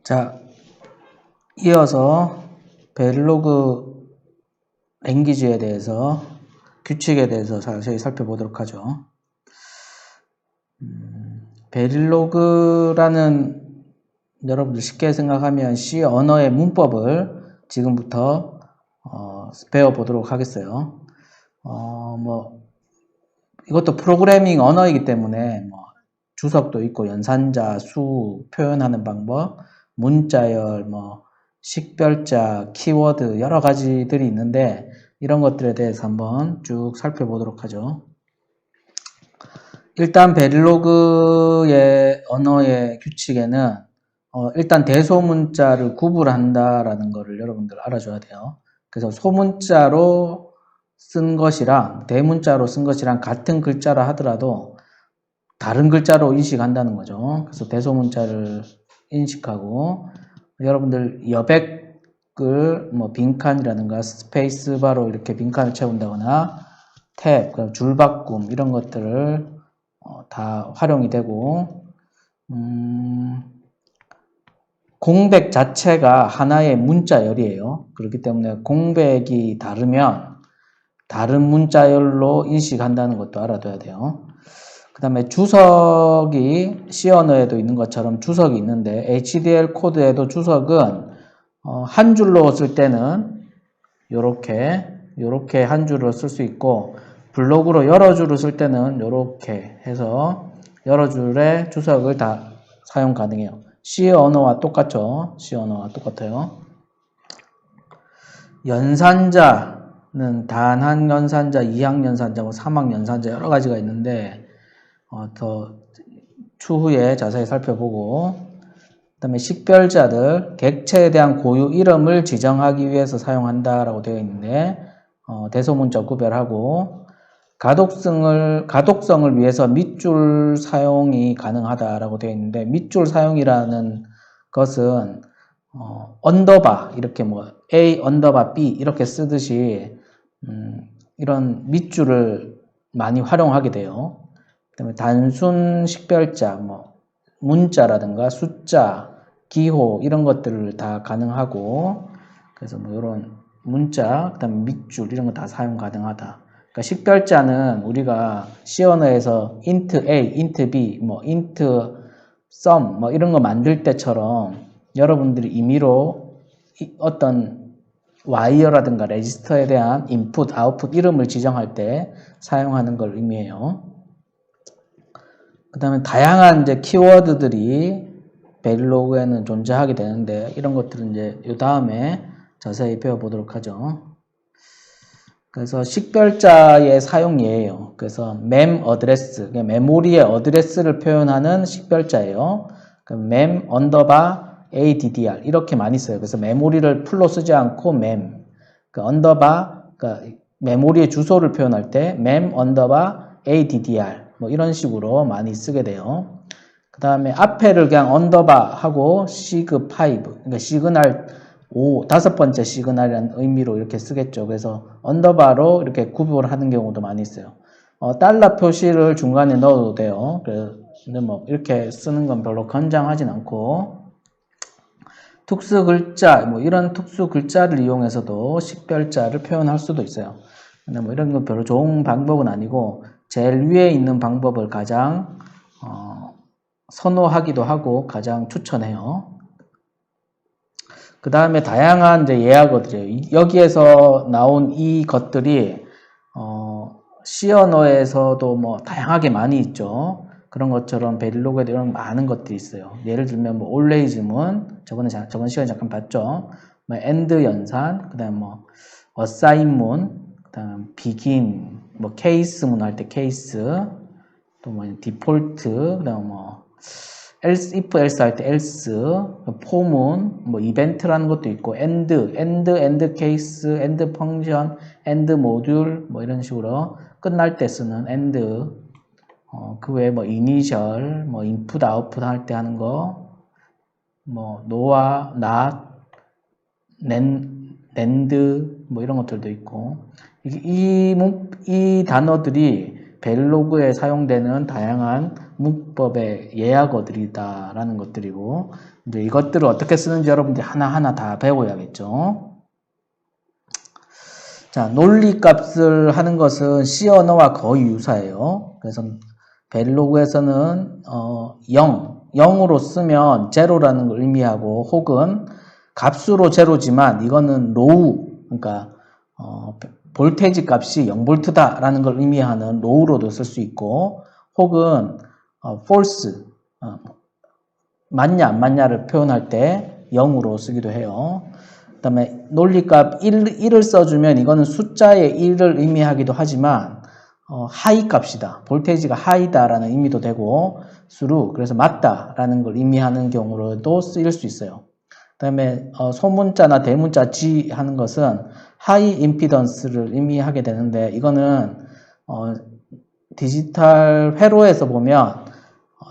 자, 이어서 베릴로그 랭귀지에 대해서, 규칙에 대해서 자세히 살펴보도록 하죠. 베릴로그라는, 여러분들 쉽게 생각하면 C 언어의 문법을 지금부터 배워보도록 하겠어요. 이것도 프로그래밍 언어이기 때문에 주석도 있고 연산자, 수, 표현하는 방법, 문자열, 식별자, 키워드 여러 가지들이 있는데 이런 것들에 대해서 한번 쭉 살펴보도록 하죠. 일단 베릴로그의 언어의 규칙에는 일단 대소문자를 구분한다라는 것을 여러분들 알아줘야 돼요. 그래서 소문자로 쓴 것이랑 대문자로 쓴 것이랑 같은 글자라 하더라도 다른 글자로 인식한다는 거죠. 그래서 대소문자를 인식하고 여러분들 여백을 빈칸이라든가 스페이스바로 이렇게 빈칸을 채운다거나 탭, 줄바꿈 이런 것들을 다 활용이 되고 공백 자체가 하나의 문자열이에요. 그렇기 때문에 공백이 다르면 다른 문자열로 인식한다는 것도 알아둬야 돼요. 그 다음에 주석이 C 언어에도 있는 것처럼 주석이 있는데 HDL 코드에도 주석은 한 줄로 쓸 때는 요렇게 한 줄로 쓸 수 있고 블록으로 여러 줄을 쓸 때는 요렇게 해서 여러 줄의 주석을 다 사용 가능해요. C 언어와 똑같죠? C 언어와 똑같아요. 연산자는 단항 연산자, 이항 연산자, 삼항 연산자 여러 가지가 있는데 더 추후에 자세히 살펴보고 그 다음에 식별자들, 객체에 대한 고유 이름을 지정하기 위해서 사용한다라고 되어 있는데 대소문자 구별하고 가독성을 위해서 밑줄 사용이 가능하다라고 되어 있는데 밑줄 사용이라는 것은 언더바 이렇게 A 언더바 B 이렇게 쓰듯이 이런 밑줄을 많이 활용하게 돼요. 그다음에 단순 식별자, 문자라든가 숫자, 기호 이런 것들을 다 가능하고 그래서 이런 문자, 그다음에 밑줄 이런 거 다 사용 가능하다. 그러니까 식별자는 우리가 C 언어에서 int A, int B, int sum 이런 거 만들 때처럼 여러분들이 임의로 어떤 와이어라든가 레지스터에 대한 인풋, 아웃풋 이름을 지정할 때 사용하는 걸 의미해요. 그 다음에 다양한 이제 키워드들이 베릴로그에는 존재하게 되는데 이런 것들은 이제 이 다음에 자세히 배워보도록 하죠. 그래서 식별자의 사용 예예요. 그래서 mem 어드레스, 메모리의 어드레스를 표현하는 식별자예요. mem 언더바 addr 이렇게 많이 써요. 그래서 메모리를 풀로 쓰지 않고 mem, 언더바, 메모리의 주소를 표현할 때 mem 언더바 addr 이런 식으로 많이 쓰게 돼요. 그 다음에 앞에를 그냥 언더바 하고 시그 5, 그러니까 시그널 5, 다섯 번째 시그널이라는 의미로 이렇게 쓰겠죠. 그래서 언더바로 이렇게 구분을 하는 경우도 많이 있어요. 달러 표시를 중간에 넣어도 돼요. 그래서 이렇게 쓰는 건 별로 권장하진 않고 특수 글자, 이런 특수 글자를 이용해서도 식별자를 표현할 수도 있어요. 근데 이런 건 별로 좋은 방법은 아니고 제일 위에 있는 방법을 가장 선호하기도 하고 가장 추천해요. 그 다음에 다양한 이제 예약어들이에요. 여기에서 나온 이 것들이 C 언어에서도 다양하게 많이 있죠. 그런 것처럼 베릴로그에도 이런 많은 것들이 있어요. 예를 들면 always문 저번 시간에 잠깐 봤죠. and 연산, 그다음 assign문, 그다음 begin, case문 할 때 case, 또 default, 그다음 else, if else 할 때 else, form은 이벤트라는 것도 있고 end case, end function, end module 이런 식으로 끝날 때 쓰는 end, 그 외에 initial, input, output 할 때 하는 거, no와 not, NAND, 이런 것들도 있고 이 단어들이 벨로그에 사용되는 다양한 문법의 예약어들이다라는 것들이고, 이제 이것들을 어떻게 쓰는지 여러분들이 하나하나 다 배워야겠죠. 자, 논리값을 하는 것은 C 언어와 거의 유사해요. 그래서 벨로그에서는 0으로 쓰면 제로라는 걸 의미하고, 혹은 값수로 제로지만 이거는 로우, 그러니까 볼테이지 값이 0볼트다 라는 걸 의미하는 로우로도 쓸 수 있고, 혹은 false, 맞냐 안 맞냐를 표현할 때 0으로 쓰기도 해요. 그 다음에 논리값 1을 써주면 이거는 숫자의 1을 의미하기도 하지만 하이 값이다, 볼테이지가 하이다라는 의미도 되고, 수루, 그래서 맞다라는 걸 의미하는 경우로도 쓰일 수 있어요. 그 다음에 소문자나 대문자 G 하는 것은 하이 임피던스를 의미하게 되는데, 이거는 디지털 회로에서 보면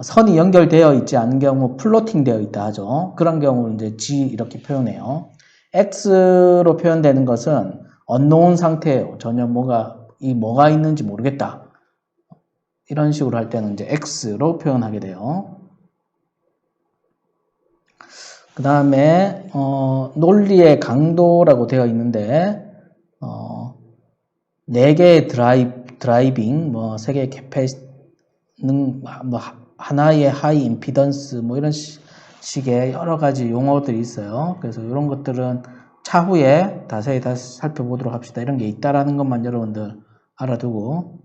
선이 연결되어 있지 않은 경우 플로팅 되어 있다 하죠. 그런 경우를 이제 G 이렇게 표현해요. X로 표현되는 것은 unknown 상태예요. 전혀 뭐가 있는지 모르겠다. 이런 식으로 할 때는 이제 X로 표현하게 돼요. 그 다음에 논리의 강도라고 되어 있는데 4개의 드라이빙, 3개의 캐패시는 하나의 하이 임피던스 이런 식의 여러 가지 용어들이 있어요. 그래서 이런 것들은 차후에 다시 살펴보도록 합시다. 이런 게 있다라는 것만 여러분들 알아두고,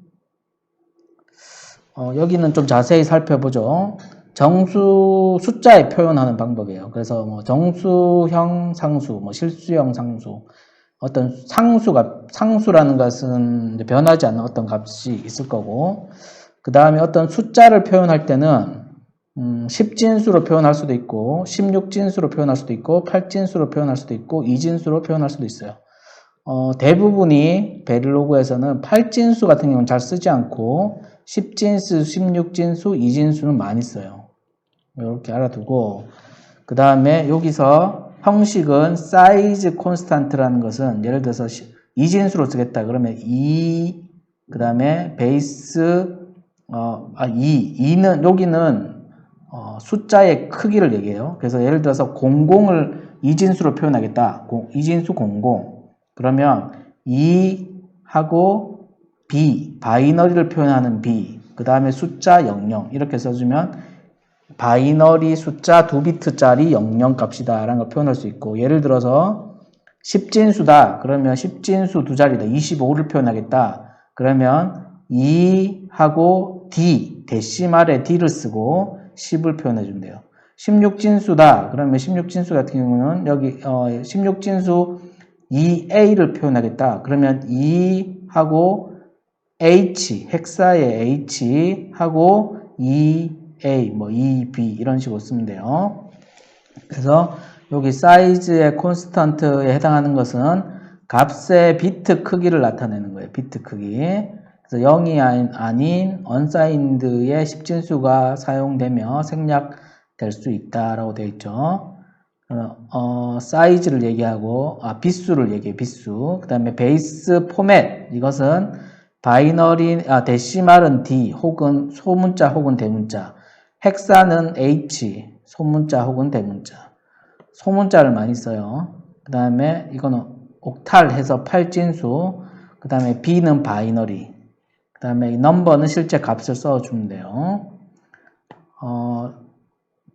여기는 좀 자세히 살펴보죠. 정수 숫자에 표현하는 방법이에요. 그래서 정수형 상수, 실수형 상수, 어떤 상수라는 것은 이제 변하지 않는 어떤 값이 있을 거고, 그 다음에 어떤 숫자를 표현할 때는 10진수로 표현할 수도 있고, 16진수로 표현할 수도 있고, 8진수로 표현할 수도 있고, 2진수로 표현할 수도 있어요. 대부분이 베릴로그에서는 8진수 같은 경우는 잘 쓰지 않고 10진수, 16진수, 2진수는 많이 써요. 이렇게 알아두고, 그 다음에 여기서 형식은 사이즈 콘스탄트라는 것은 예를 들어서 2진수로 쓰겠다 그러면 2, 그 다음에 베이스 2는 여기는 숫자의 크기를 얘기해요. 그래서 예를 들어서 00을 2진수로 표현하겠다. 2진수 00. 그러면 2하고 B, 바이너리를 표현하는 B, 그 다음에 숫자 00 이렇게 써주면 바이너리 숫자 2비트짜리 00 값이다 라는 걸 표현할 수 있고, 예를 들어서 10진수다 그러면 10진수 두 자리다 25를 표현하겠다 그러면 2하고 D, 데시말에 D를 쓰고 10을 표현해 준대요. 16진수다 그러면 16진수 같은 경우는 여기 16진수 2A를 표현하겠다 그러면 2하고 H, 헥사의 H 하고 2A, 2B 이런 식으로 쓰면 돼요. 그래서 여기 사이즈의 콘스탄트에 해당하는 것은 값의 비트 크기를 나타내는 거예요. 비트 크기. 그래서 0이 아닌 unsigned의 10진수가 사용되며 생략될 수 있다라고 되어 있죠. 사이즈를 얘기하고, 비수를 얘기해요. 비수. 그 다음에 베이스 포맷. 이것은 바이너리, 데시말은 D, 혹은 소문자 혹은 대문자. 헥사는 H, 소문자 혹은 대문자. 소문자를 많이 써요. 그 다음에 이거는 옥탈 해서 8진수. 그 다음에 B는 바이너리. 그 다음에 넘버는 실제 값을 써주면 돼요.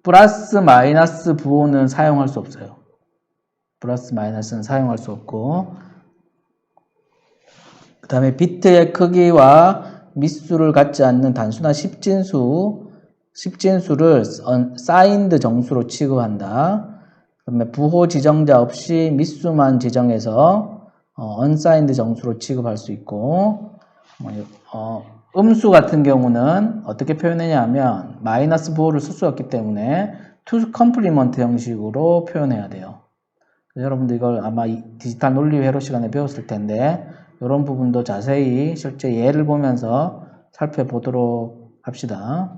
플러스 마이너스 부호는 사용할 수 없어요. 플러스 마이너스는 사용할 수 없고, 그 다음에 비트의 크기와 밑수를 갖지 않는 단순한 10진수를 사인드 정수로 취급한다. 그 다음에 부호 지정자 없이 밑수만 지정해서 unsigned 정수로 취급할 수 있고, 음수 같은 경우는 어떻게 표현하냐 하면 마이너스 부호를 쓸 수 없기 때문에 to complement 형식으로 표현해야 돼요. 여러분들 이걸 아마 디지털 논리 회로 시간에 배웠을 텐데 이런 부분도 자세히 실제 예를 보면서 살펴보도록 합시다.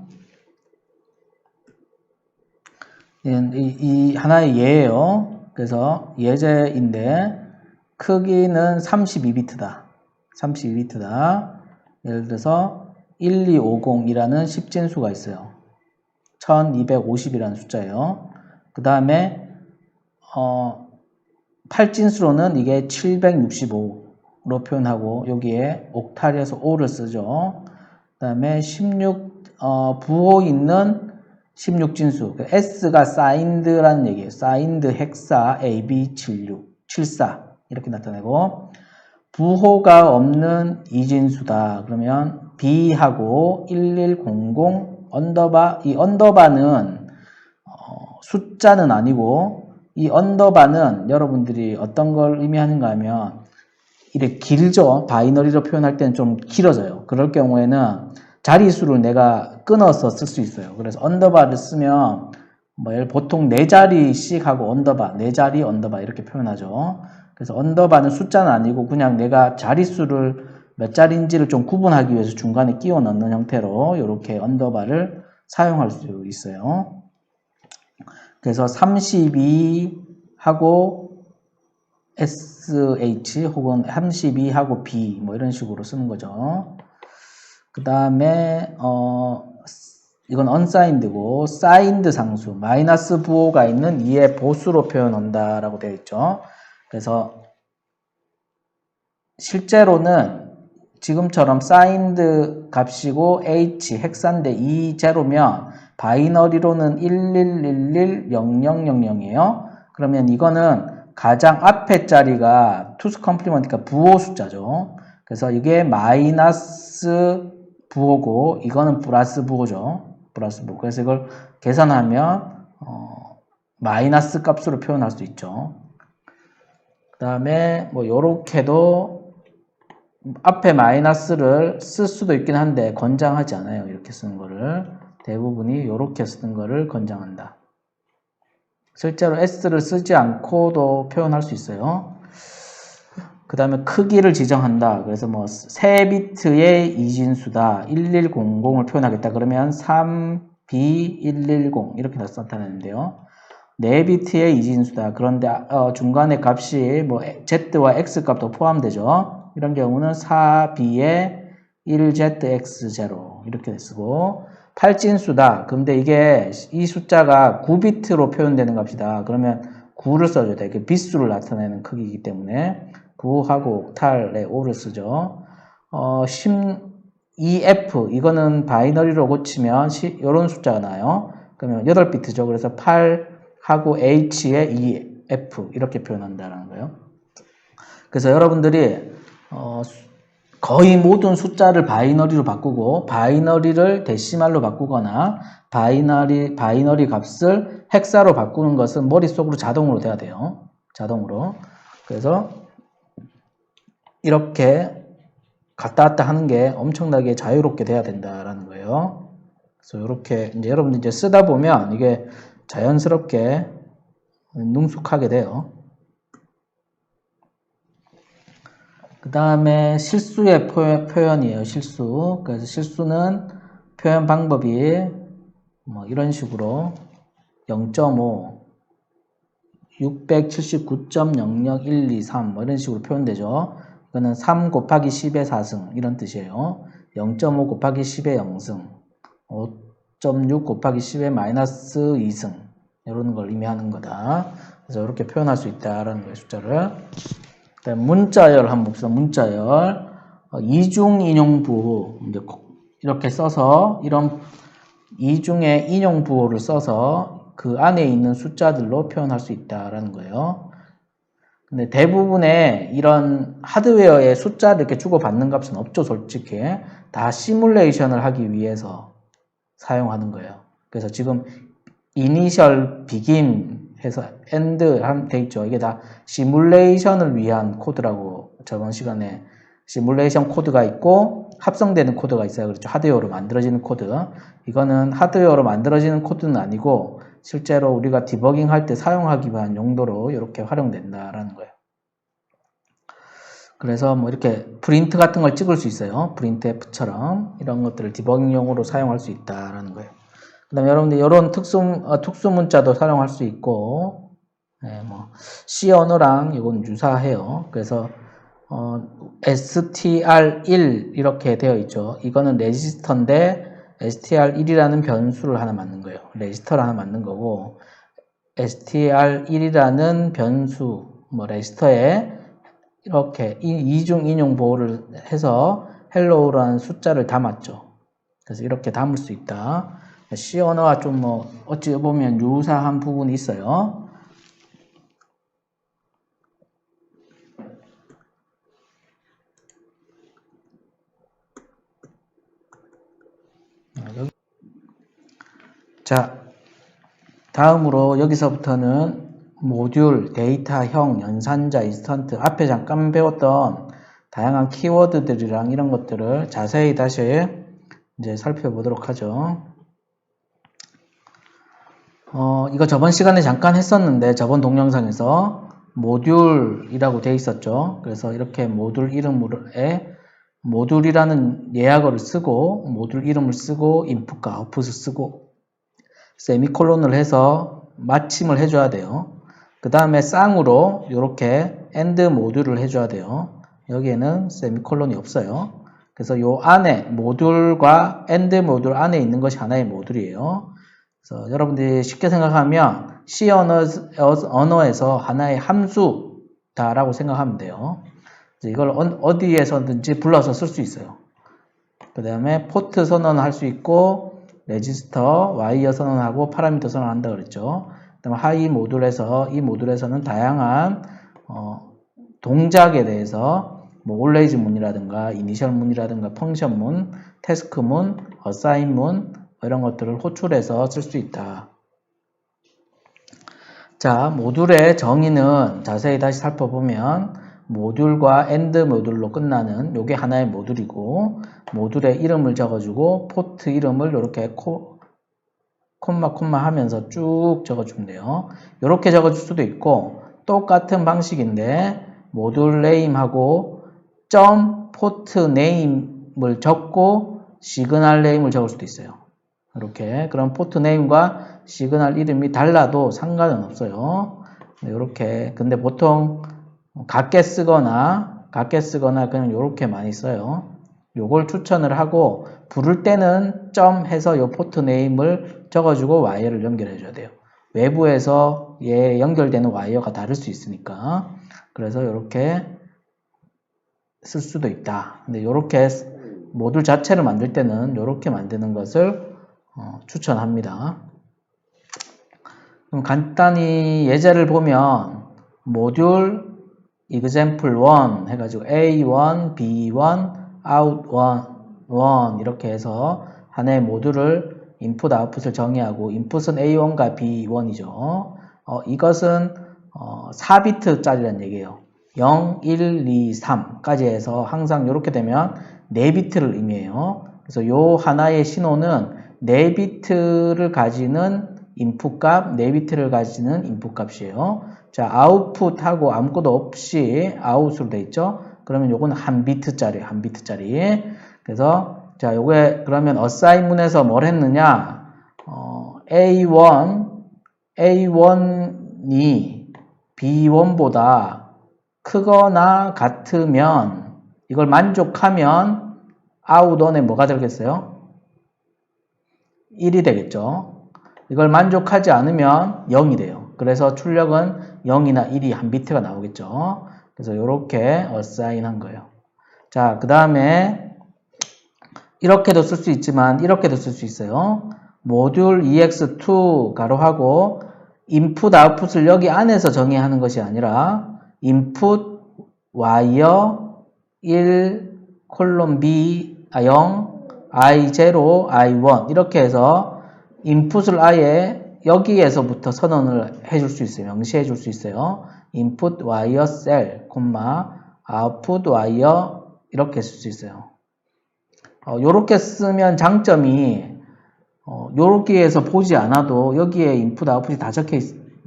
이 하나의 예예요. 그래서 예제인데 크기는 32비트다. 32비트다. 예를 들어서 1250이라는 10진수가 있어요. 1250이라는 숫자예요. 그 다음에 8진수로는 이게 765로 표현하고 여기에 옥탈에서 5를 쓰죠. 그 다음에 부호 있는 16진수 S가 사인드라는 얘기예요. 사인드 헥사 AB7674 이렇게 나타내고 부호가 없는 이진수다. 그러면 B하고 1100 언더바 이 언더바는 숫자는 아니고 이 언더바는 여러분들이 어떤 걸 의미하는가 하면 이렇게 길죠. 바이너리로 표현할 때는 좀 길어져요. 그럴 경우에는 자리수를 내가 끊어서 쓸 수 있어요. 그래서 언더바를 쓰면 보통 4자리씩 하고 언더바, 4자리 언더바 이렇게 표현하죠. 그래서 언더바는 숫자는 아니고 그냥 내가 자리수를 몇 자리인지를 좀 구분하기 위해서 중간에 끼워 넣는 형태로 이렇게 언더바를 사용할 수 있어요. 그래서 32하고 SH 혹은 32하고 B 이런 식으로 쓰는 거죠. 그 다음에 이건 unsigned고 signed 상수 마이너스 부호가 있는 2의 보수로 표현한다 라고 되어 있죠. 그래서 실제로는 지금처럼 signed 값이고 H 헥사인데 2 제로면 바이너리로는 11110000이에요. 그러면 이거는 가장 앞에 자리가 투스 컴플리먼트니까 부호 숫자죠. 그래서 이게 마이너스 부호고 이거는 플러스 부호죠. 플러스 부호. 그래서 이걸 계산하면 마이너스 값으로 표현할 수 있죠. 그 다음에 요렇게도 앞에 마이너스를 쓸 수도 있긴 한데 권장하지 않아요. 이렇게 쓰는 거를. 대부분이 이렇게 쓰는 거를 권장한다. 실제로 S를 쓰지 않고도 표현할 수 있어요. 그 다음에 크기를 지정한다. 그래서 3비트의 이진수다. 1100을 표현하겠다. 그러면 3B110 이렇게 나타내는데요. 4비트의 이진수다. 그런데 중간에 값이 Z와 X 값도 포함되죠. 이런 경우는 4B의 1ZX0 이렇게 쓰고 8진수다. 근데 이게 이 숫자가 9비트로 표현되는 값이다. 그러면 9를 써줘야 돼. 이게 비수를 나타내는 크기이기 때문에 9하고 옥탈에 5를 쓰죠. 12F 이거는 바이너리로 고치면 이런 숫자가 나요. 그러면 8비트죠. 그래서 8하고 H에 2F 이렇게 표현한다는 거예요. 그래서 여러분들이 거의 모든 숫자를 바이너리로 바꾸고 바이너리를 데시말로 바꾸거나 바이너리 값을 헥사로 바꾸는 것은 머릿속으로 자동으로 돼야 돼요. 자동으로. 그래서 이렇게 갔다 왔다 하는 게 엄청나게 자유롭게 돼야 된다라는 거예요. 그래서 이렇게 이제 여러분들 이제 쓰다 보면 이게 자연스럽게 능숙하게 돼요. 그 다음에 실수의 표현이에요. 실수. 그래서 실수는 표현 방법이 이런 식으로 0.5, 679.00123 이런 식으로 표현되죠. 이거는 3 곱하기 10의 4승 이런 뜻이에요. 0.5 곱하기 10의 0승, 5.6 곱하기 10의 마이너스 2승 이런 걸 의미하는 거다. 그래서 이렇게 표현할 수 있다라는 거예요. 숫자를. 문자열 한번 봅시다. 문자열 이중 인용 부호 이렇게 써서 이런 이중의 인용 부호를 써서 그 안에 있는 숫자들로 표현할 수 있다라는 거예요. 근데 대부분의 이런 하드웨어의 숫자를 이렇게 주고받는 값은 없죠. 솔직히 다 시뮬레이션을 하기 위해서 사용하는 거예요. 그래서 지금 이니셜 비긴 해서 end 돼 있죠. 이게 다 시뮬레이션을 위한 코드라고 저번 시간에 시뮬레이션 코드가 있고 합성되는 코드가 있어요. 그렇죠. 하드웨어로 만들어지는 코드. 이거는 하드웨어로 만들어지는 코드는 아니고 실제로 우리가 디버깅 할 때 사용하기 위한 용도로 이렇게 활용된다라는 거예요. 그래서 이렇게 프린트 같은 걸 찍을 수 있어요. 프린트 F처럼 이런 것들을 디버깅용으로 사용할 수 있다라는 거예요. 그 다음에 여러분들 이런 특수 문자도 사용할 수 있고, C 언어랑 이건 유사해요. 그래서 str1 이렇게 되어 있죠. 이거는 레지스터인데 str1이라는 변수를 하나 만든 거예요. 레지스터를 하나 만든 거고, str1이라는 변수, 레지스터에 이렇게 이중 인용 보호를 해서 hello라는 숫자를 담았죠. 그래서 이렇게 담을 수 있다. C 언어와 좀 어찌 보면 유사한 부분이 있어요. 자, 다음으로 여기서부터는 모듈, 데이터형, 연산자, 인스턴트, 앞에 잠깐 배웠던 다양한 키워드들이랑 이런 것들을 자세히 다시 이제 살펴보도록 하죠. 이거 저번 시간에 잠깐 했었는데, 저번 동영상에서 모듈이라고 되어 있었죠. 그래서 이렇게 모듈 이름에 모듈이라는 예약어를 쓰고, 모듈 이름을 쓰고, 인풋과 아웃풋을 쓰고, 세미콜론을 해서 마침을 해줘야 돼요. 그 다음에 쌍으로 이렇게 엔드 모듈을 해줘야 돼요. 여기에는 세미콜론이 없어요. 그래서 요 안에 모듈과 엔드 모듈 안에 있는 것이 하나의 모듈이에요. 그래서 여러분들이 쉽게 생각하면 C 언어에서 하나의 함수다라고 생각하면 돼요. 이걸 어디에서든지 불러서 쓸 수 있어요. 그 다음에 포트 선언을 할 수 있고, 레지스터, 와이어 선언하고 파라미터 선언한다 그랬죠. 그 다음에 하이 모듈에서, 이 모듈에서는 다양한 동작에 대해서 always 문이라든가 이니셜 문이라든가 펑션 문, 태스크 문, 어사인 문 이런 것들을 호출해서 쓸 수 있다. 자, 모듈의 정의는 자세히 다시 살펴보면 모듈과 엔드 모듈로 끝나는 요게 하나의 모듈이고, 모듈의 이름을 적어주고 포트 이름을 이렇게 콤마 하면서 쭉 적어주면 돼요. 이렇게 적어줄 수도 있고, 똑같은 방식인데 모듈 네임하고 점 포트 네임을 적고 시그널 네임을 적을 수도 있어요. 이렇게. 그럼 포트 네임과 시그널 이름이 달라도 상관은 없어요. 이렇게. 근데 보통 같게 쓰거나 그냥 이렇게 많이 써요. 요걸 추천을 하고, 부를 때는 점 해서 요 포트 네임을 적어주고 와이어를 연결해 줘야 돼요. 외부에서 얘 연결되는 와이어가 다를 수 있으니까. 그래서 이렇게 쓸 수도 있다. 근데 이렇게 모듈 자체를 만들 때는 이렇게 만드는 것을 추천합니다. 그럼 간단히 예제를 보면 모듈 example 1 해가지고 A1, B1, out 1 이렇게 해서 하나의 모듈을 인풋, 아웃풋을 정의하고, 인풋은 A1과 B1이죠. 이것은 4비트짜리란 얘기예요. 0, 1, 2, 3까지 해서 항상 이렇게 되면 4비트를 의미해요. 그래서 요 하나의 신호는 4비트를 가지는 인풋 값, 4비트를 가지는 인풋 값이에요. 자, 아웃풋하고 아무것도 없이 아웃으로 돼 있죠. 그러면 요거는 1비트짜리. 그래서 자, 요게 그러면 어사인문에서 뭘 했느냐? A1이 B1보다 크거나 같으면, 이걸 만족하면 out1에 뭐가 들겠어요? 1이 되겠죠. 이걸 만족하지 않으면 0이 돼요. 그래서 출력은 0이나 1이 1비트가 나오겠죠. 그래서 이렇게 어사인 한 거예요. 자, 그 다음에 이렇게도 쓸 수 있지만 이렇게도 쓸 수 있어요. 모듈 ex2 가로하고 인풋 아웃풋을 여기 안에서 정의하는 것이 아니라 인풋 와이어 1 콜론 B 0 I0 I1 이렇게 해서 인풋을 아예 여기에서부터 선언을 해줄 수 있어요. 명시해 줄 수 있어요. 인풋 와이어 셀, 아웃풋 와이어 이렇게 쓸 수 있어요. 요렇게 쓰면 장점이 여기에서 보지 않아도 여기에 인풋 아웃풋이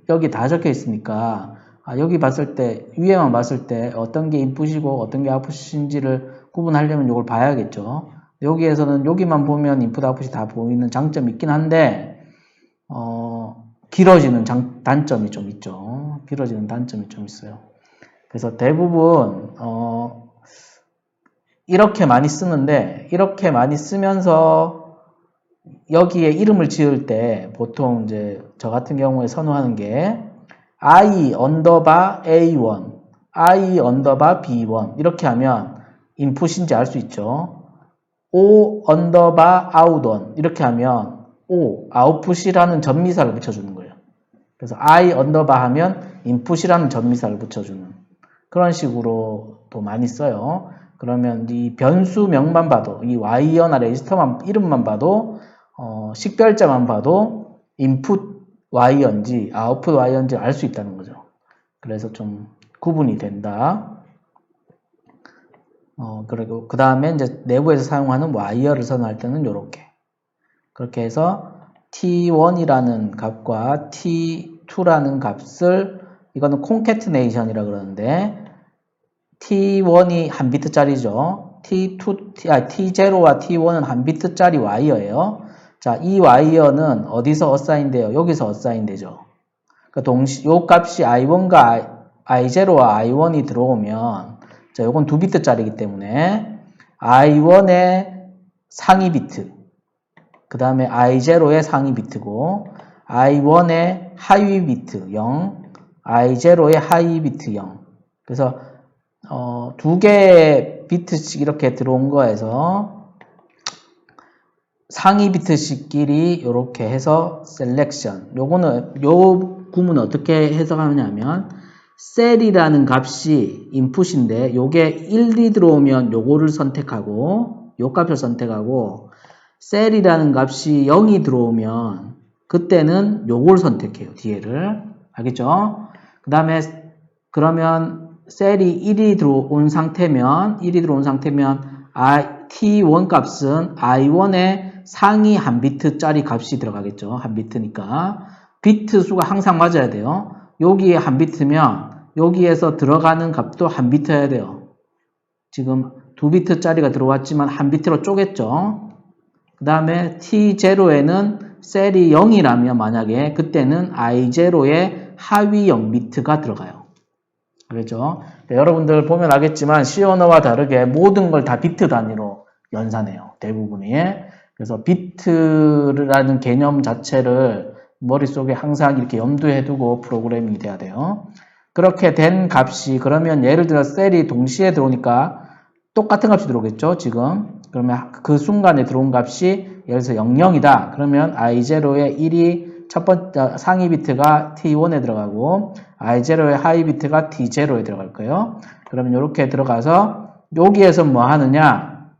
여기 다 적혀 있으니까 여기 봤을 때, 위에만 봤을 때 어떤 게 인풋이고 어떤 게 아웃풋인지를 구분하려면 이걸 봐야겠죠. 여기에서는 여기만 보면 인풋 아웃풋이 다 보이는 장점이 있긴 한데 길어지는 단점이 좀 있죠. 길어지는 단점이 좀 있어요. 그래서 대부분 이렇게 많이 쓰는데 이렇게 많이 쓰면서 여기에 이름을 지을 때 보통 이제 저 같은 경우에 선호하는 게 I 언더바 A1, I 언더바 B1 이렇게 하면 인풋인지 알 수 있죠. O 언더바 out1 이렇게 하면 O 아웃풋이라는 전미사를 붙여주는 거예요. 그래서 I 언더바 하면 인풋이라는 전미사를 붙여주는 그런 식으로 또 많이 써요. 그러면 이 변수명만 봐도 이 와이어나 레지스터만 이름만 봐도 식별자만 봐도 인풋 와이어인지 아웃풋 와이어인지 알 수 있다는 거죠. 그래서 좀 구분이 된다. 그리고 그 다음에 이제 내부에서 사용하는 와이어를 선언할 때는 이렇게 그렇게 해서 t1이라는 값과 t2라는 값을 이거는 concatenation이라 그러는데 t1이 한 비트짜리죠. t0와 t1은 한 비트짜리 와이어예요. 자, 이 와이어는 어디서 어사인 돼요? 여기서 어사인 되죠. 그러니까 요 값이 i1과 i0와 i1이 들어오면 자, 요건 2비트짜리이기 때문에 i1의 상위 비트 그 다음에 i0의 상위 비트고 i1의 하위 비트 0 i0의 하위 비트 0 그래서 두 개의 비트씩 이렇게 들어온 거에서 상위 비트씩끼리 이렇게 해서 셀렉션 요거는 요 구문은 어떻게 해석하냐면 셀이라는 값이 인풋인데 요게 1이 들어오면 요거를 선택하고 요 값을 선택하고 셀이라는 값이 0이 들어오면 그때는 요걸 선택해요. 뒤에를 알겠죠? 그 다음에 그러면 셀이 1이 들어온 상태면 t1 값은 i1의 상위 한 비트짜리 값이 들어가겠죠. 한 비트니까 비트 수가 항상 맞아야 돼요. 여기에 한 비트면 여기에서 들어가는 값도 한 비트여야 돼요. 지금 2비트짜리가 들어왔지만 한 비트로 쪼갰죠. 그 다음에 t0에는 셀이 0이라면 만약에 그때는 i0의 하위 0비트가 들어가요. 그렇죠? 네, 여러분들 보면 알겠지만 C 언어와 다르게 모든 걸 다 비트 단위로 연산해요. 대부분이. 그래서 비트라는 개념 자체를 머릿속에 항상 이렇게 염두에 두고 프로그래밍이 돼야 돼요. 그렇게 된 값이 그러면 예를 들어 셀이 동시에 들어오니까 똑같은 값이 들어오겠죠. 지금. 그러면 그 순간에 들어온 값이 예를 들어서 00이다. 그러면 i0의 1이 첫 번째 상위 비트가 t1에 들어가고 i0의 하위 비트가 t0에 들어갈 거예요. 그러면 이렇게 들어가서 여기에서 뭐 하느냐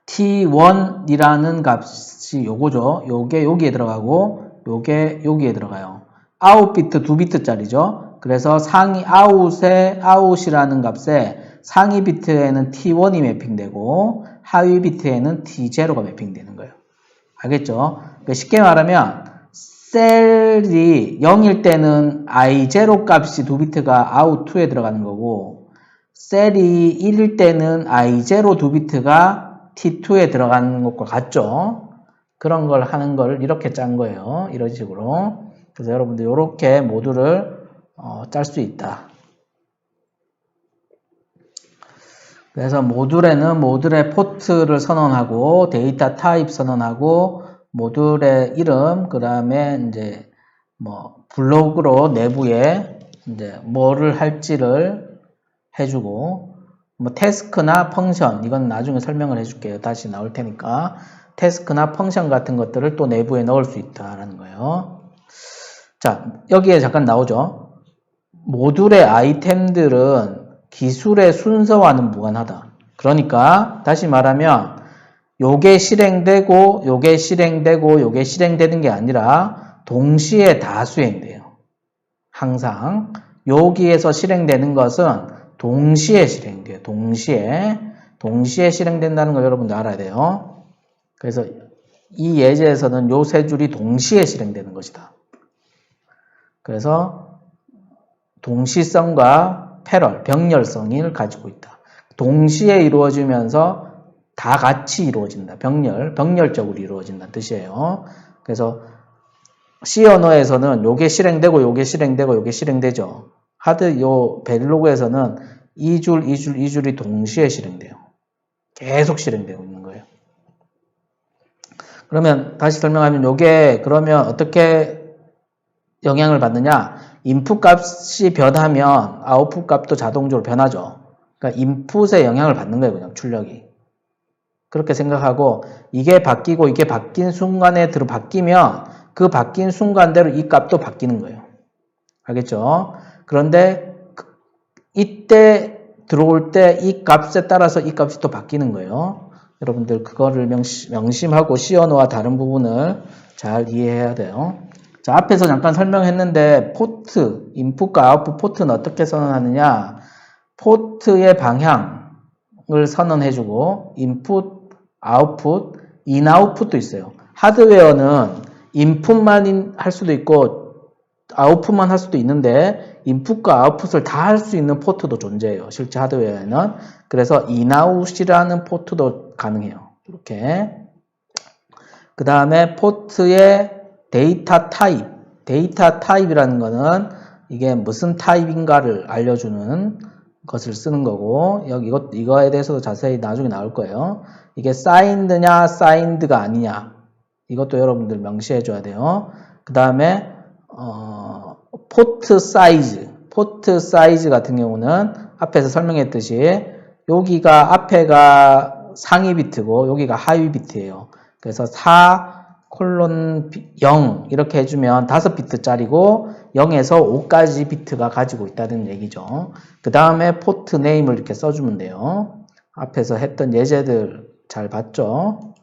t1이라는 값이 요거죠. 요게 여기에 들어가고 요게 여기에 들어가요. 아웃 비트 2비트짜리죠. 그래서 상위 아웃이라는 값에 상위 비트에는 t1이 매핑되고 하위 비트에는 t0가 매핑되는 거예요. 알겠죠? 그러니까 쉽게 말하면 셀이 0일 때는 i0 값이 2비트가 out2에 들어가는 거고 셀이 1일 때는 i0 2비트가 t2에 들어가는 것과 같죠? 그런 걸 하는 걸 이렇게 짠 거예요. 이런 식으로. 그래서 여러분들 이렇게 모듈을 짤 수 있다. 그래서 모듈에는 모듈의 포트를 선언하고 데이터 타입 선언하고 모듈의 이름, 그 다음에 이제 뭐 블록으로 내부에 이제 뭐를 할지를 해주고 뭐 태스크나 펑션 이건 나중에 설명을 해줄게요. 다시 나올 테니까 태스크나 펑션 같은 것들을 또 내부에 넣을 수 있다라는 거예요. 자, 여기에 잠깐 나오죠. 모듈의 아이템들은 기술의 순서와는 무관하다. 그러니까 다시 말하면 요게 실행되고 요게 실행되고 요게 실행되는 게 아니라 동시에 다 수행돼요. 항상 여기에서 실행되는 것은 동시에 실행돼요. 동시에 실행된다는 거 여러분들 알아야 돼요. 그래서 이 예제에서는 요 세 줄이 동시에 실행되는 것이다. 그래서 동시성과 패럴, 병렬성을 가지고 있다. 동시에 이루어지면서 다 같이 이루어진다. 병렬적으로 이루어진다는 뜻이에요. 그래서 C 언어에서는 요게 실행되고 요게 실행되고 요게 실행되죠. 요 베릴로그에서는 2줄, 2줄, 2줄이 동시에 실행돼요. 계속 실행되고 있는 거예요. 그러면 다시 설명하면 요게 그러면 어떻게 영향을 받느냐? 인풋 값이 변하면 아웃풋 값도 자동적으로 변하죠. 그러니까 인풋에 영향을 받는 거예요. 그냥 출력이. 그렇게 생각하고 이게 바뀌고 이게 바뀐 순간에 바뀌면 그 바뀐 순간대로 이 값도 바뀌는 거예요. 알겠죠? 그런데 이때 들어올 때 이 값에 따라서 이 값이 또 바뀌는 거예요. 여러분들 그거를 명심하고 시언어와 다른 부분을 잘 이해해야 돼요. 자, 앞에서 잠깐 설명했는데 포트, 인풋과 아웃풋 포트는 어떻게 선언하느냐? 포트의 방향을 선언해주고 인풋, 아웃풋, 인아웃풋도 있어요. 하드웨어는 인풋만 할 수도 있고 아웃풋만 할 수도 있는데 인풋과 아웃풋을 다 할 수 있는 포트도 존재해요. 실제 하드웨어에는. 그래서 인아웃이라는 포트도 가능해요. 이렇게. 그 다음에 포트의 데이터 타입. 데이터 타입이라는 거는 이게 무슨 타입인가를 알려주는 것을 쓰는 거고, 이거에 대해서도 자세히 나중에 나올 거예요. 이게 사인드냐, 사인드가 아니냐. 이것도 여러분들 명시해 줘야 돼요. 그 다음에, 포트 사이즈. 포트 사이즈 같은 경우는 앞에서 설명했듯이 여기가 앞에가 상위 비트고 여기가 하위 비트예요. 그래서 4:0 이렇게 해주면 5비트짜리고 0에서 5까지 비트가 가지고 있다는 얘기죠. 그 다음에 포트 네임을 이렇게 써주면 돼요. 앞에서 했던 예제들 잘 봤죠?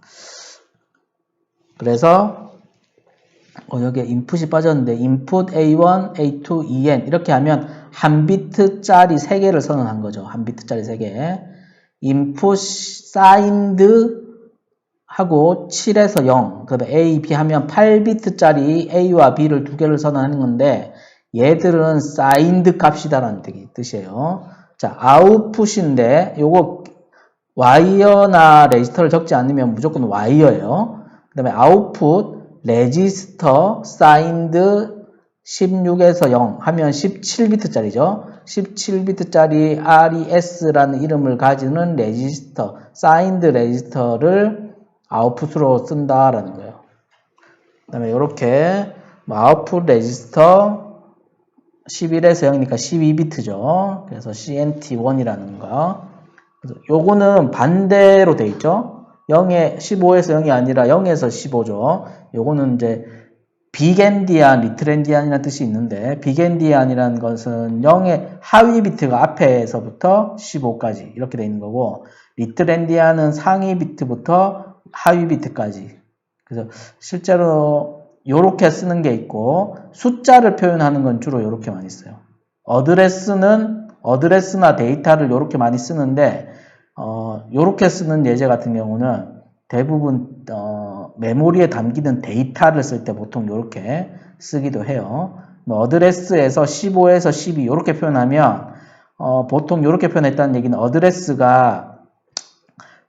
그래서 여기에 인풋이 빠졌는데 인풋 A1, A2, EN 이렇게 하면 한 비트짜리 3개를 선언한 거죠. 한 비트짜리 3개. 인풋 사인드 하고 7에서 0, 그 다음에 A, B 하면 8비트짜리 A와 B를 2개를 선언하는 건데 얘들은 사인드 값이다라는 뜻이에요. 자, 아웃풋인데 요거 와이어나 레지스터를 적지 않으면 무조건 와이어예요. 그 다음에 아웃풋 레지스터 사인드 16에서 0 하면 17비트짜리죠. 17비트짜리 RES라는 이름을 가지는 레지스터, 사인드 레지스터를 아웃풋으로 쓴다라는 거예요. 그 다음에 이렇게 아웃풋 레지스터 11에서 0이니까 12비트죠. 그래서 CNT1이라는 거. 그래서 요거는 반대로 돼 있죠. 15에서 0이 아니라 0에서 15죠. 요거는 이제 빅엔디안, 리틀엔디안이라는 뜻이 있는데 빅엔디안이라는 것은 0의 하위 비트가 앞에서부터 15까지 이렇게 돼 있는 거고 리틀엔디안은 상위 비트부터 하위 비트까지. 그래서 실제로 요렇게 쓰는 게 있고 숫자를 표현하는 건 주로 요렇게 많이 써요. 어드레스나 데이터를 요렇게 많이 쓰는데 요렇게 쓰는 예제 같은 경우는 대부분 메모리에 담기는 데이터를 쓸 때 보통 요렇게 쓰기도 해요. 어드레스에서 15에서 12 요렇게 표현하면 보통 요렇게 표현했다는 얘기는 어드레스가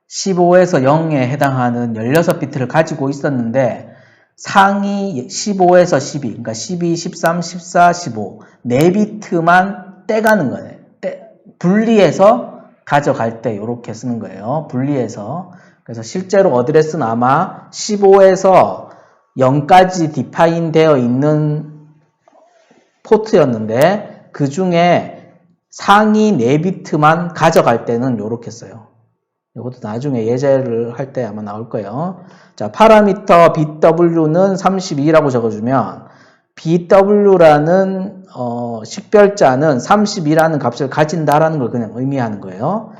15에서 0에 해당하는 16비트를 가지고 있었는데 상위 15에서 12, 그러니까 12, 13, 14, 15 4비트만 떼가는 거예요. 분리해서 가져갈 때 이렇게 쓰는 거예요. 분리해서. 그래서 실제로 어드레스는 아마 15에서 0까지 디파인 되어 있는 포트였는데 그 중에 상위 4비트만 가져갈 때는 이렇게 써요. 이것도 나중에 예제를 할 때 아마 나올 거예요. 자, 파라미터 BW는 32라고 적어주면 BW라는 식별자는 32라는 값을 가진다라는 걸 그냥 의미하는 거예요.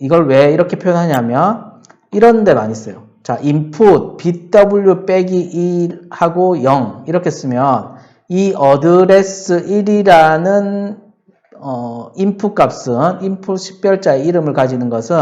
이걸 왜 이렇게 표현하냐면 이런 데 많이 써요. 자, input BW 빼기 1하고 0 이렇게 쓰면 이 어드레스 1이라는 input 값은 input 식별자의 이름을 가지는 것은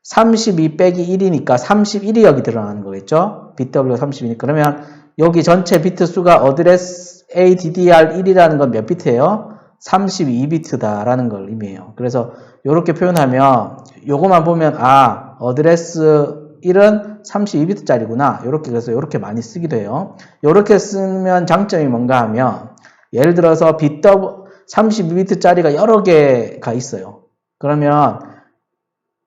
32 빼기 1이니까 31이 여기 들어가는 거겠죠? BW가 32니까. 그러면 여기 전체 비트 수가 어드레스 ADDR1이라는 건 몇 비트예요? 32비트다라는 걸 의미해요. 그래서 이렇게 표현하면 요거만 보면 어드레스 1은 32비트짜리구나. 이렇게 그래서 이렇게 많이 쓰기도 해요. 이렇게 쓰면 장점이 뭔가 하면 예를 들어서 32비트짜리가 여러 개가 있어요. 그러면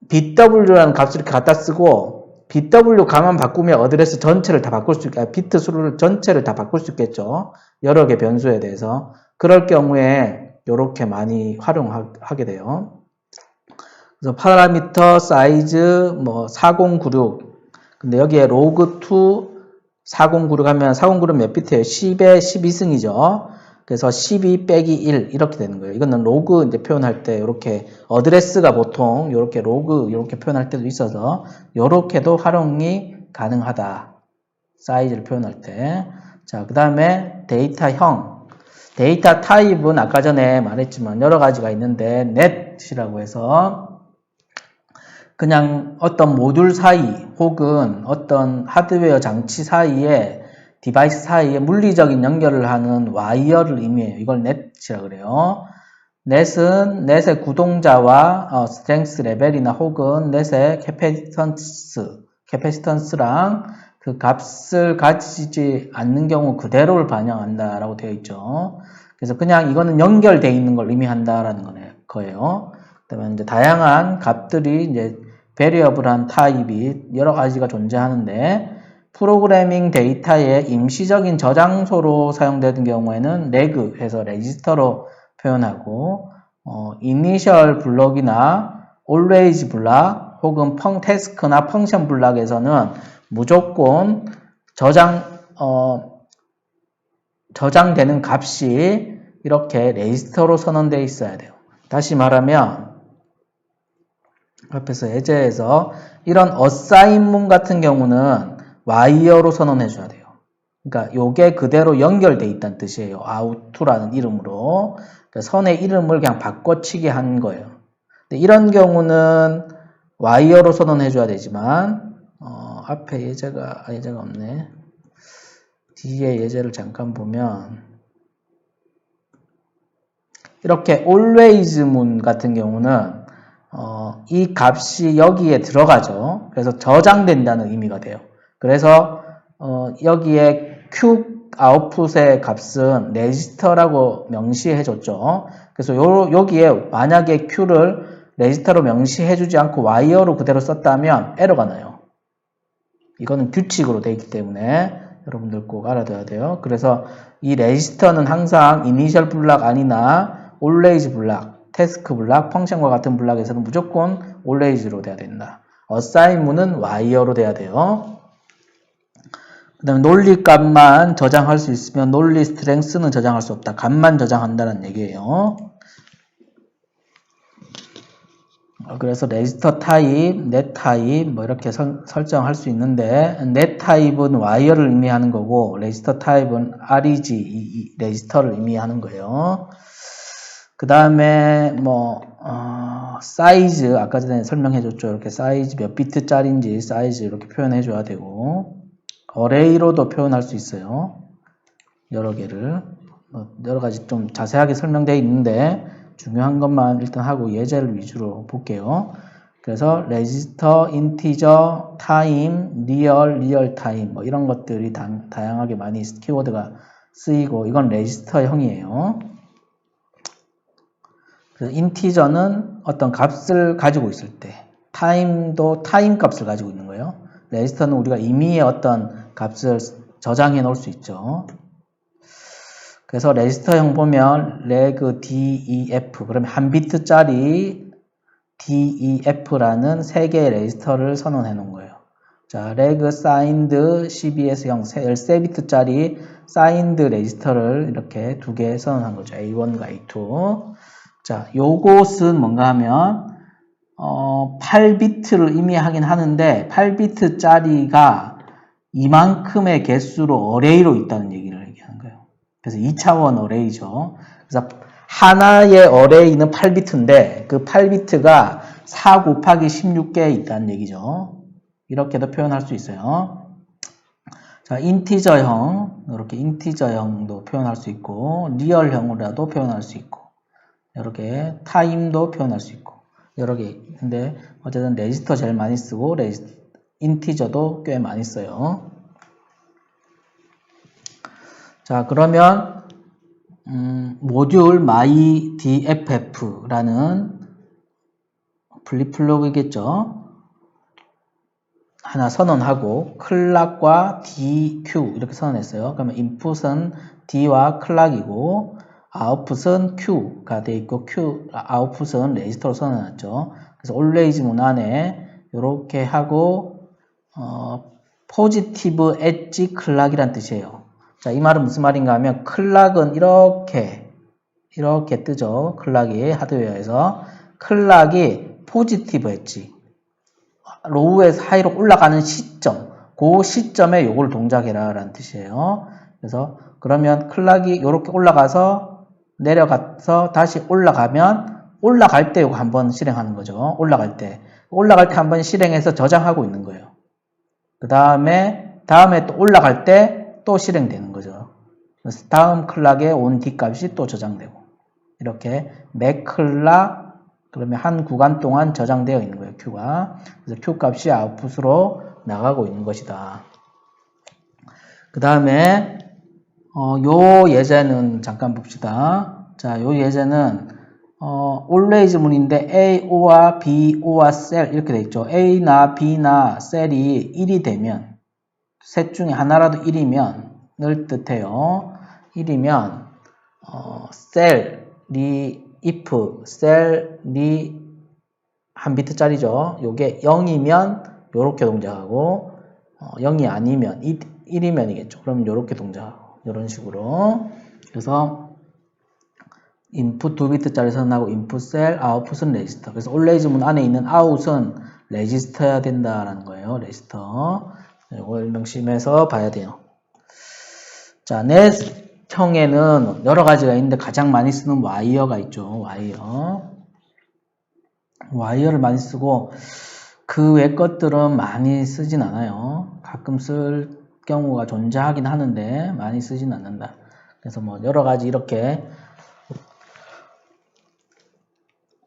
BW라는 값을 이렇게 갖다 쓰고 BW 값만 바꾸면 어드레스 전체를 다 바꿀 수 있게, 비트 수를 전체를 다 바꿀 수 있겠죠. 여러 개 변수에 대해서. 그럴 경우에 이렇게 많이 활용하게 돼요. 그래서 파라미터 사이즈 뭐 4096. 근데 여기에 로그2 4096 하면 4096 몇 비트예요? 10에 12승이죠. 그래서 12 빼기 1 이렇게 되는 거예요. 이거는 로그 이제 표현할 때 이렇게 어드레스가 보통 이렇게 로그 이렇게 표현할 때도 있어서 이렇게도 활용이 가능하다. 사이즈를 표현할 때. 자, 그다음에 데이터형. 데이터 타입은 아까 전에 말했지만 여러 가지가 있는데 넷이라고 해서 그냥 어떤 모듈 사이 혹은 어떤 하드웨어 장치 사이에 디바이스 사이에 물리적인 연결을 하는 와이어를 의미해요. 이걸 넷이라고 그래요. 넷은 넷의 구동자와 스트렝스 레벨이나 혹은 넷의 캐패시턴스랑 그 값을 가지지 않는 경우 그대로를 반영한다라고 되어 있죠. 그래서 그냥 이거는 연결되어 있는 걸 의미한다라는 거예요. 그다음에 이제 다양한 값들이 이제 베리어블한 타입이 여러 가지가 존재하는데 프로그래밍 데이터의 임시적인 저장소로 사용되는 경우에는 레그 해서 레지스터로 표현하고 이니셜 블록이나 always 블락 혹은 태스크나 펑션 블락에서는 무조건 저장되는 값이 이렇게 레지스터로 선언되어 있어야 돼요. 다시 말하면 앞에서 예제에서 이런 어사인문 같은 경우는 와이어로 선언해 줘야 돼요. 그러니까 요게 그대로 연결돼 있다는 뜻이에요. out2라는 이름으로. 그러니까 선의 이름을 그냥 바꿔치기 한 거예요. 근데 이런 경우는 와이어로 선언해 줘야 되지만 앞에 예제가 없네. 뒤에 예제를 잠깐 보면 이렇게 always문 같은 경우는 이 값이 여기에 들어가죠. 그래서 저장된다는 의미가 돼요. 그래서 여기에 q 아웃풋의 값은 레지스터라고 명시해 줬죠. 그래서 여기에 만약에 q를 레지스터로 명시해 주지 않고 와이어로 그대로 썼다면 에러가 나요. 이거는 규칙으로 되어 있기 때문에 여러분들 꼭 알아둬야 돼요. 그래서 이 레지스터는 항상 이니셜 블락 아니나 always 블락, 태스크 블락, 펑션과 같은 블락에서는 무조건 always로 돼야 된다. assign문은 wire로 돼야 돼요. 그 다음에 논리 값만 저장할 수 있으면 논리 스트렝스는 저장할 수 없다. 값만 저장한다는 얘기예요. 그래서 레지스터 타입, 넷 타입 뭐 이렇게 설정할 수 있는데 넷 타입은 와이어를 의미하는 거고 레지스터 타입은 REG, 이 레지스터를 의미하는 거예요. 그 다음에 사이즈 아까 전에 설명해 줬죠. 이렇게 사이즈 몇 비트짜리인지 사이즈 이렇게 표현해 줘야 되고 어레이로도 표현할 수 있어요. 여러 개를 여러 가지 좀 자세하게 설명되어 있는데 중요한 것만 일단 하고 예제를 위주로 볼게요. 그래서 레지스터, 인티저, 타임, 리얼 타임 뭐 이런 것들이 다양하게 많이 키워드가 쓰이고 이건 레지스터형이에요. 그래서 인티저는 어떤 값을 가지고 있을 때 타임도 타임 값을 가지고 있는 거예요. 레지스터는 우리가 임의의 어떤 값을 저장해 놓을 수 있죠. 그래서 레지스터형 보면 reg def 그러면 한 비트짜리 def라는 3개의 레지스터를 선언해 놓은 거예요. 자, reg signed cbs형 13비트짜리 signed 레지스터를 이렇게 2개 선언한 거죠. a1과 a2. 자, 요것은 뭔가 하면 8비트를 의미하긴 하는데 8비트짜리가 이만큼의 개수로 어레이로 있다는 얘기를 얘기하는 거예요. 그래서 2차원 어레이죠. 그래서 하나의 어레이는 8비트인데 그 8비트가 4 곱하기 16개에 있다는 얘기죠. 이렇게도 표현할 수 있어요. 자, 인티저형, 이렇게 인티저형도 표현할 수 있고 리얼형으로도 표현할 수 있고 이렇게 타임도 표현할 수 있고 여러 개 있는데 어쨌든 레지스터 제일 많이 쓰고 인티저도 꽤 많이 써요. 자, 그러면 모듈 mydff라는 플립플로그겠죠. 하나 선언하고 클락과 dq 이렇게 선언했어요. 그러면 인풋은 d와 클락이고 아웃풋은 q가 돼 있고 아웃풋은 레지스터로 선언했죠. 그래서 always 문 안에 이렇게 하고 포지티브 엣지 클락이란 뜻이에요. 자, 이 말은 무슨 말인가 하면 클락은 이렇게 뜨죠. 클락이 하드웨어에서 클락이 포지티브 엣지 로우에서 하이로 올라가는 시점, 그 시점에 요걸 동작해라 라는 뜻이에요. 그래서 그러면 클락이 이렇게 올라가서 내려가서 다시 올라가면 올라갈 때 요거 한번 실행하는 거죠. 올라갈 때 한번 실행해서 저장하고 있는 거예요. 그 다음에 또 올라갈 때 또 실행되는 거죠. 그래서 다음 클락에 온 D 값이 또 저장되고 이렇게 매 클락 그러면 한 구간 동안 저장되어 있는 거예요. Q가. 그래서 Q 값이 아웃풋으로 나가고 있는 것이다. 그 다음에 요 예제는 잠깐 봅시다. 자, 요 예제는 always 문인데 A, O와 B, O와 셀 이렇게 돼 있죠. A나 B나 셀이 1이 되면 셋 중에 하나라도 1이면 을 뜻해요. 1이면 셀이 if 셀이 한 비트짜리죠. 요게 0이면 요렇게 동작하고 0이 아니면 1이면이겠죠. 그럼 요렇게 동작하고 요런 식으로. 그래서 인풋 2비트짜리 선언하고 인풋 셀, 아웃풋은 레지스터. 그래서 always 문 안에 있는 out은 레지스터여야 된다라는 거예요. 레지스터. 이걸 명심해서 봐야 돼요. 자, 넷형에는 여러 가지가 있는데 가장 많이 쓰는 와이어가 있죠. 와이어를 많이 쓰고 그 외 것들은 많이 쓰진 않아요. 가끔 쓸 경우가 존재하긴 하는데 많이 쓰진 않는다. 그래서 뭐 여러 가지 이렇게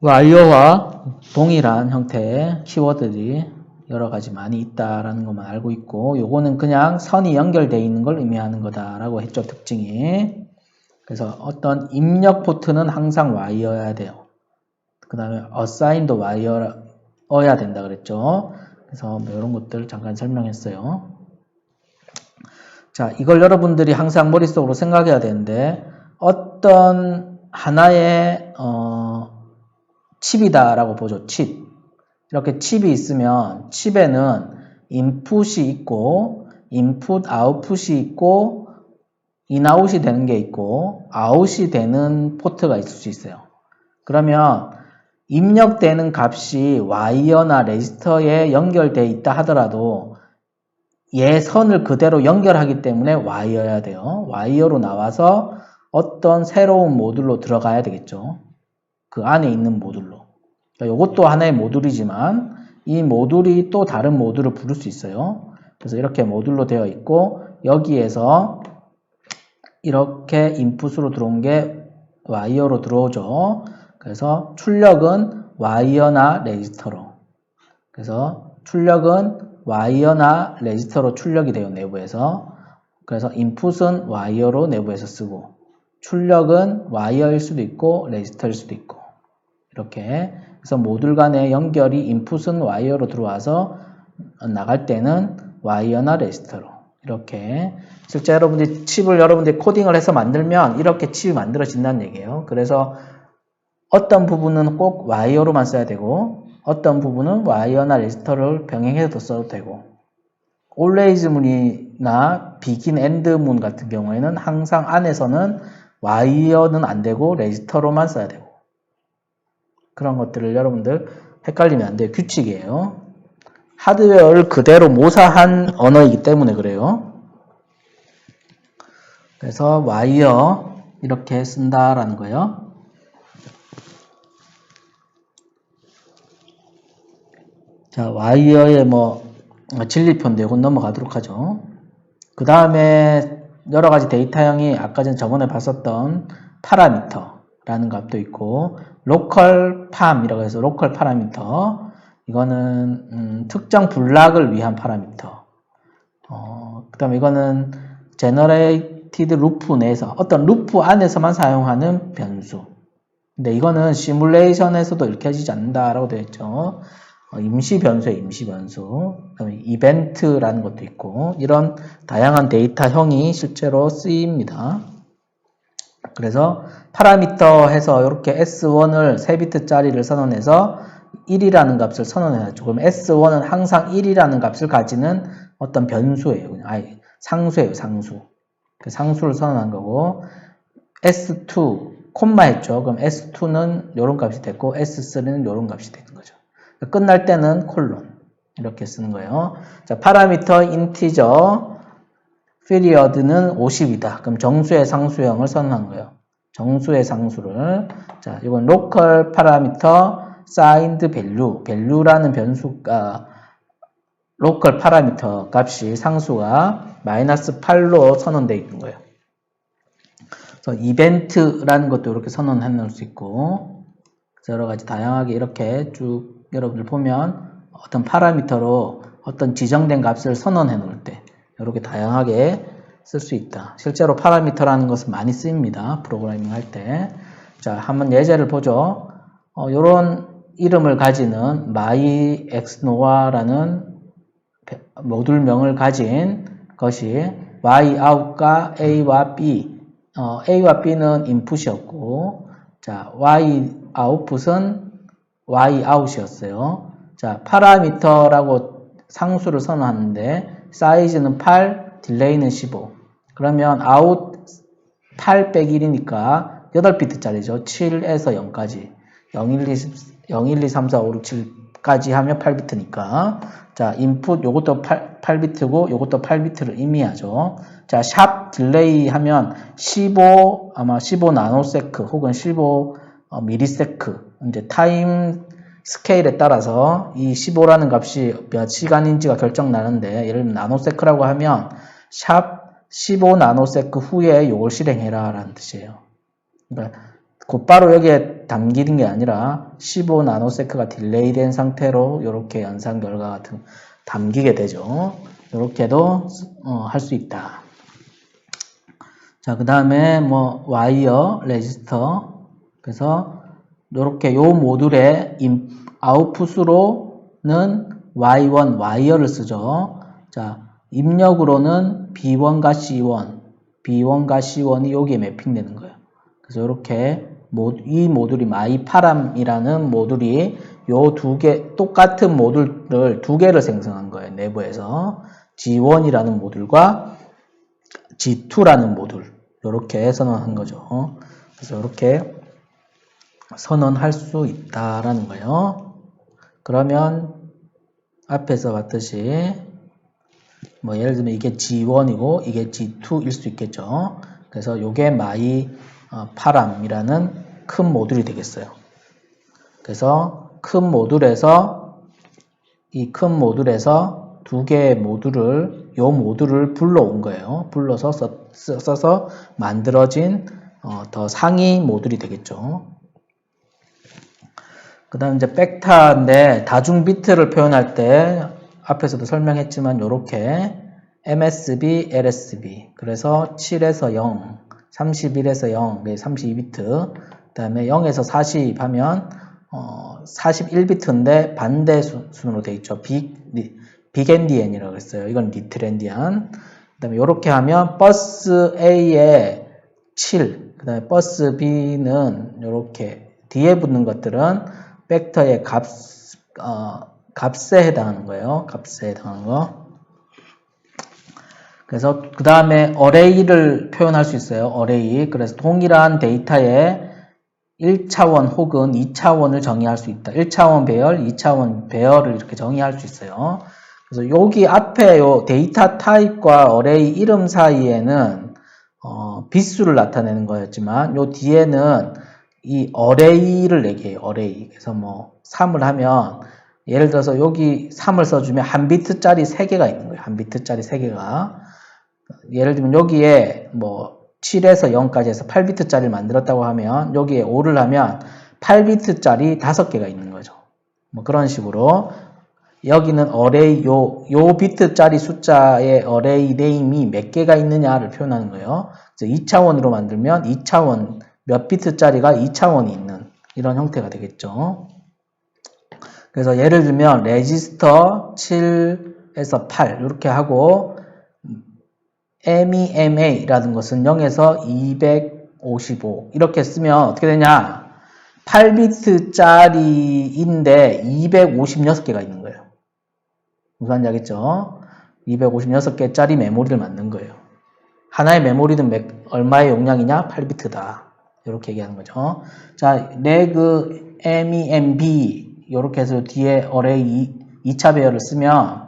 와이어와 동일한 형태의 키워드들이 여러 가지 많이 있다라는 것만 알고 있고 요거는 그냥 선이 연결되어 있는 걸 의미하는 거다라고 했죠. 특징이. 그래서 어떤 입력 포트는 항상 와이어여야 돼요. 그 다음에 assign도 와이어여야 된다 그랬죠. 그래서 뭐 이런 것들 잠깐 설명했어요. 자, 이걸 여러분들이 항상 머릿속으로 생각해야 되는데 어떤 하나의 칩이다라고 보죠. 칩. 이렇게 칩이 있으면 칩에는 인풋이 있고 인풋 아웃풋이 있고 인아웃이 되는 게 있고 아웃이 되는 포트가 있을 수 있어요. 그러면 입력되는 값이 와이어나 레지스터에 연결되어 있다 하더라도 얘 선을 그대로 연결하기 때문에 와이어여야 돼요. 와이어로 나와서 어떤 새로운 모듈로 들어가야 되겠죠. 그 안에 있는 모듈로. 이것도 하나의 모듈이지만 이 모듈이 또 다른 모듈을 부를 수 있어요. 그래서 이렇게 모듈로 되어 있고 여기에서 이렇게 인풋으로 들어온 게 와이어로 들어오죠. 그래서 출력은 와이어나 레지스터로. 그래서 출력은 와이어나 레지스터로 출력이 돼요. 내부에서. 그래서 인풋은 와이어로 내부에서 쓰고 출력은 와이어일 수도 있고 레지스터일 수도 있고 이렇게. 그래서 모듈 간의 연결이 인풋은 와이어로 들어와서 나갈 때는 와이어나 레지스터로 이렇게. 실제 여러분들이 칩을 여러분들이 코딩을 해서 만들면 이렇게 칩이 만들어진다는 얘기예요. 그래서 어떤 부분은 꼭 와이어로만 써야 되고 어떤 부분은 와이어나 레지스터를 병행해서 써도 되고 always 문이나 begin end 문 같은 경우에는 항상 안에서는 와이어는 안 되고 레지스터로만 써야 되고 그런 것들을 여러분들 헷갈리면 안 돼요. 규칙이에요. 하드웨어를 그대로 모사한 언어이기 때문에 그래요. 그래서 와이어 이렇게 쓴다라는 거예요. 자, 와이어의 뭐 진리표인데 이건 넘어가도록 하죠. 그 다음에 여러 가지 데이터형이 아까 전 저번에 봤었던 파라미터라는 값도 있고 로컬 팜이라고 해서 로컬 파라미터 이거는 특정 블락을 위한 파라미터. 그 다음에 이거는 제너레이티브 expected 루프 내에서 어떤 루프 안에서만 사용하는 변수. 근데 이거는 시뮬레이션에서도 읽혀지지 않는다라고 되어 있죠. 임시 변수예요, 임시 변수. 그다음에 이벤트라는 것도 있고 이런 다양한 데이터형이 실제로 쓰입니다. 그래서 파라미터 해서 이렇게 S1을 3비트짜리를 선언해서 1이라는 값을 선언해야죠. 그럼 S1은 항상 1이라는 값을 가지는 어떤 변수예요. 아니, 상수예요, 상수. 그 상수를 선언한 거고 S2 콤마 했죠. 그럼 S2는 이런 값이 됐고 S3는 이런 값이 되는 거죠. 끝날 때는 콜론 이렇게 쓰는 거예요. 자, 파라미터 인티저 period는 50이다. 그럼 정수의 상수형을 선언한 거예요. 정수의 상수를. 자, 이건 local parameter signed value. value라는 변수가 local parameter 값이 상수가 -8로 선언되어 있는 거예요. 그래서 이벤트라는 것도 이렇게 선언해 놓을 수 있고 여러 가지 다양하게 이렇게 쭉 여러분들 보면 어떤 파라미터로 어떤 지정된 값을 선언해 놓을 때 이렇게 다양하게 쓸 수 있다. 실제로 파라미터라는 것은 많이 쓰입니다. 프로그래밍 할 때. 자, 한번 예제를 보죠. 이런 이름을 가지는 myxnoa라는 모듈명을 가진 것이 yout과 a와 b, a와 b는 인풋이었고, 자, yout은 yout이었어요. 자, 파라미터라고 상수를 선언하는데 사이즈는 8, 딜레이는 15. 그러면 out 8 빼기 1이니까 8비트짜리죠. 7에서 0까지. 0, 1, 2, 3, 4, 5, 6, 7까지 하면 8비트니까. 자, 인풋 요것도 8비트고 요것도 8비트를 의미하죠. 자, 샵 딜레이 하면 15, 아마 15 나노세크 혹은 15 미리세크. 이제 타임 스케일에 따라서 이 15라는 값이 몇 시간인지가 결정나는데 예를 들면 나노세크라고 하면 샵 15 나노세크 후에 이걸 실행해라 라는 뜻이에요. 그러니까 곧바로 여기에 담기는 게 아니라 15 나노세크가 딜레이 된 상태로 이렇게 연산 결과 같은 담기게 되죠. 이렇게도 할 수 있다. 자, 그 다음에 뭐 와이어, 레지스터. 그래서 이렇게 요 모듈의 아웃풋으로는 Y1, 와이어를 쓰죠. 자, 입력으로는 B1과 C1, B1과 C1이 여기에 매핑되는 거예요. 그래서 이렇게 이 모듈이 myparam이라는 모듈이 요 두 개, 똑같은 모듈을 두 개를 생성한 거예요. 내부에서 G1이라는 모듈과 G2라는 모듈 이렇게 선언한 거죠. 그래서 이렇게 선언할 수 있다라는 거예요. 그러면 앞에서 봤듯이 뭐 예를 들면 이게 G1이고 이게 G2일 수 있겠죠. 그래서 이게 myparam이라는 큰 모듈이 되겠어요. 그래서 큰 모듈에서 이 큰 모듈에서 두 개의 모듈을 요 모듈을 불러온 거예요. 불러서 써서 만들어진 더 상위 모듈이 되겠죠. 그 다음 이제 벡터인데 다중 비트를 표현할 때 앞에서도 설명했지만 요렇게 MSB, LSB 그래서 7에서 0, 31에서 0, 32비트 그 다음에 0에서 40 하면 41비트인데 반대 순으로 되어 있죠. 빅엔디엔이라고 했어요. 이건 리틀엔디안. 그 다음에 요렇게 하면 버스 A에 7, 그 다음에 버스 B는 요렇게 뒤에 붙는 것들은 벡터의 값에 해당하는 거예요. 값에 해당하는 거. 그래서 그 다음에 어레이를 표현할 수 있어요. 어레이. 그래서 동일한 데이터에 1차원 혹은 2차원을 정의할 수 있다. 1차원 배열, 2차원 배열을 이렇게 정의할 수 있어요. 그래서 여기 앞에 요 데이터 타입과 어레이 이름 사이에는 빗수를 나타내는 거였지만 요 뒤에는 이 어레이를 얘기해요. 어레이. 그래서 뭐 3을 하면 예를 들어서 여기 3을 써주면 한 비트짜리 3개가 있는 거예요. 한 비트짜리 3개가. 예를 들면 여기에 뭐 7에서 0까지 해서 8비트짜리를 만들었다고 하면 여기에 5를 하면 8비트짜리 5개가 있는 거죠. 뭐 그런 식으로 여기는 어레이 요 비트짜리 숫자의 어레이 네임이 몇 개가 있느냐를 표현하는 거예요. 2차원으로 만들면 2차원 몇 비트짜리가 2차원이 있는 이런 형태가 되겠죠. 그래서 예를 들면 레지스터 7에서 8 이렇게 하고 MEMA라는 것은 0에서 255 이렇게 쓰면 어떻게 되냐? 8비트짜리인데 256개가 있는 거예요. 무슨 말인지 알겠죠? 256개짜리 메모리를 만든 거예요. 하나의 메모리는 얼마의 용량이냐? 8비트다. 이렇게 얘기하는 거죠. 자, 레그 MEMB 이렇게 해서 뒤에 어레이 2차 배열을 쓰면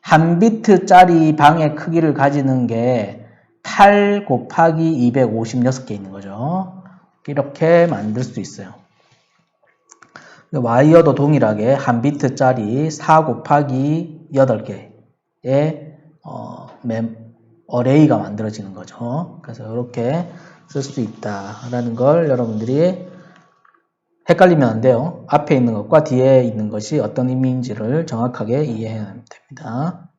한 비트짜리 방의 크기를 가지는 게 8 곱하기 256개 있는 거죠. 이렇게 만들 수 있어요. 와이어도 동일하게 한 비트짜리 4 곱하기 8개의 어레이가 만들어지는 거죠. 그래서 이렇게 쓸 수 있다라는 걸 여러분들이 헷갈리면 안 돼요. 앞에 있는 것과 뒤에 있는 것이 어떤 의미인지를 정확하게 이해해야 됩니다.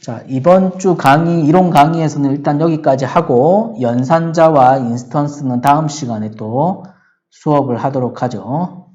자, 이번 주 강의, 이론 강의에서는 일단 여기까지 하고 연산자와 인스턴스는 다음 시간에 또 수업을 하도록 하죠.